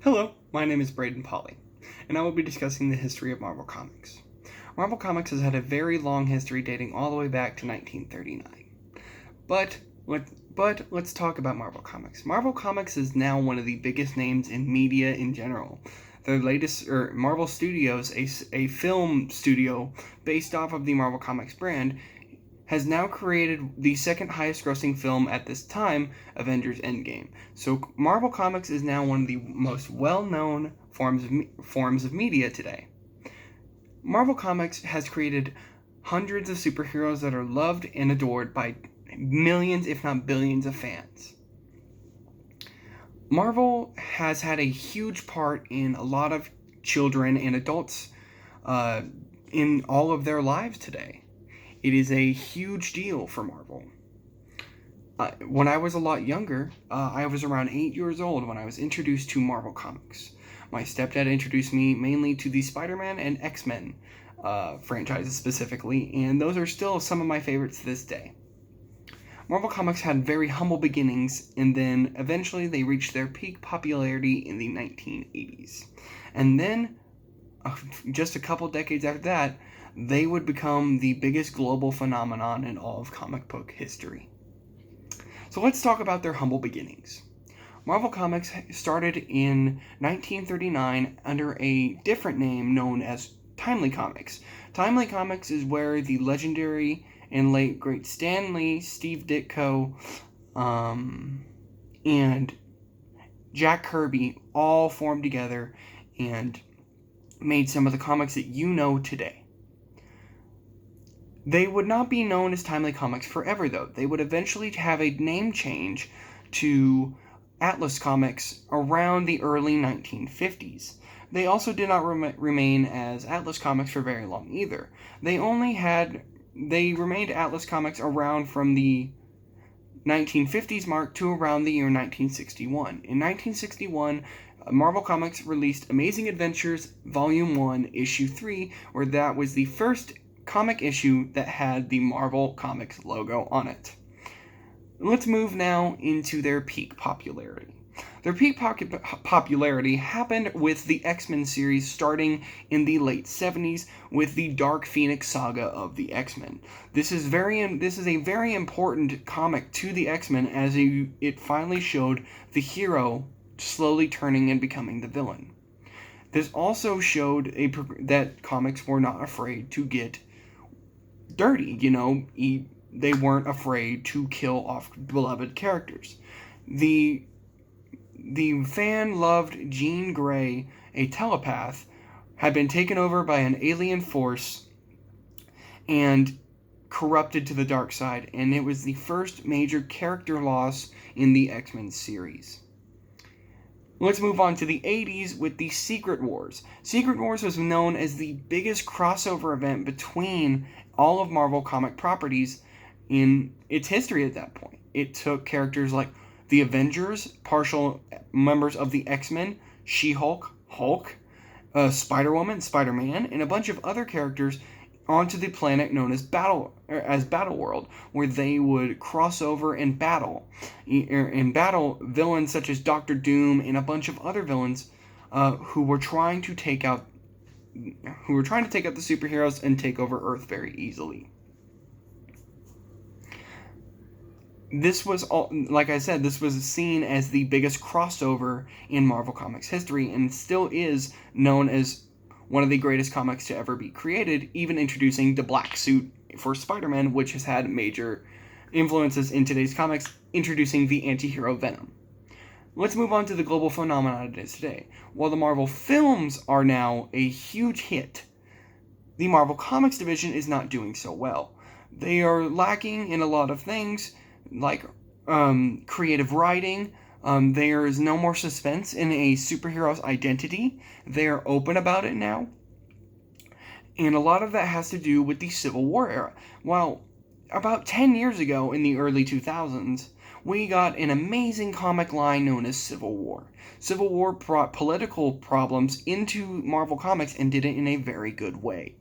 Hello, my name is Braden Polly, and I will be discussing the history of Marvel Comics. Marvel Comics has had a very long history dating all the way back to 1939. But let's talk about Marvel Comics. Marvel Comics is now one of the biggest names in media in general. Their latest, Marvel Studios, a film studio based off of the Marvel Comics brand, has now created the second highest grossing film at this time, Avengers Endgame. So Marvel Comics is now one of the most well-known forms of media today. Marvel Comics has created hundreds of superheroes that are loved and adored by millions, if not billions, of fans. Marvel has had a huge part in a lot of children and adults in all of their lives today. It is a huge deal for Marvel. When I was a lot younger, I was around 8 years old when I was introduced to Marvel Comics. My stepdad introduced me mainly to the Spider-Man and X-Men franchises specifically, and those are still some of my favorites to this day. Marvel Comics had very humble beginnings, and then eventually they reached their peak popularity in the 1980s. And then, just a couple decades after that, they would become the biggest global phenomenon in all of comic book history. So let's talk about their humble beginnings. Marvel Comics started in 1939 under a different name known as Timely Comics. Timely Comics is where the legendary and late great Stan Lee, Steve Ditko, and Jack Kirby all formed together and made some of the comics that you know today. They would not be known as Timely Comics forever, though. They would eventually have a name change to Atlas Comics around the early 1950s. They also did not remain as Atlas Comics for very long either. They remained Atlas Comics around from the 1950s mark to around the year 1961. In 1961, Marvel Comics released Amazing Adventures Volume 1, Issue 3, where that was the first comic issue that had the Marvel Comics logo on it. Let's move now into their peak popularity. Their peak popularity happened with the X-Men series starting in the late 70s with the Dark Phoenix saga of the X-Men. This is a very important comic to the X-Men as it finally showed the hero slowly turning and becoming the villain. This also showed that comics were not afraid to get dirty. They weren't afraid to kill off beloved characters. The fan-loved Jean Grey, a telepath, had been taken over by an alien force and corrupted to the dark side, and it was the first major character loss in the X-Men series. Let's move on to the 80s with the Secret Wars. Secret Wars was known as the biggest crossover event between all of Marvel comic properties in its history at that point. It took characters like the Avengers, partial members of the X-Men, She-Hulk, Hulk, Spider-Woman, Spider-Man, and a bunch of other characters onto the planet known as Battleworld, where they would cross over and battle. In battle, villains such as Doctor Doom and a bunch of other villains who were trying to take out the superheroes and take over Earth very easily. This was like I said, this was seen as the biggest crossover in Marvel Comics history, and still is known as one of the greatest comics to ever be created, even introducing the black suit for Spider-Man, which has had major influences in today's comics, introducing the anti-hero Venom. Let's move on to the global phenomenon it is today. While the Marvel films are now a huge hit, the Marvel Comics division is not doing so well. They are lacking in a lot of things, like creative writing. There is no more suspense in a superhero's identity. They are open about it now. And a lot of that has to do with the Civil War era. While about 10 years ago in the early 2000s, we got an amazing comic line known as Civil War. Civil War brought political problems into Marvel Comics and did it in a very good way.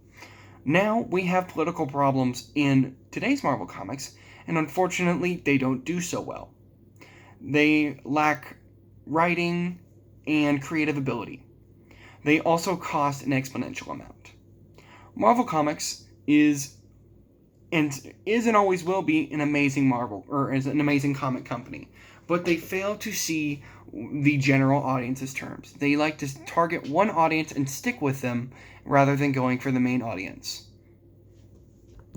Now we have political problems in today's Marvel Comics, and unfortunately they don't do so well. They lack writing and creative ability. They also cost an exponential amount. Marvel Comics is and always will be an amazing comic company, but they fail to see the general audience's terms. They like to target one audience and stick with them rather than going for the main audience.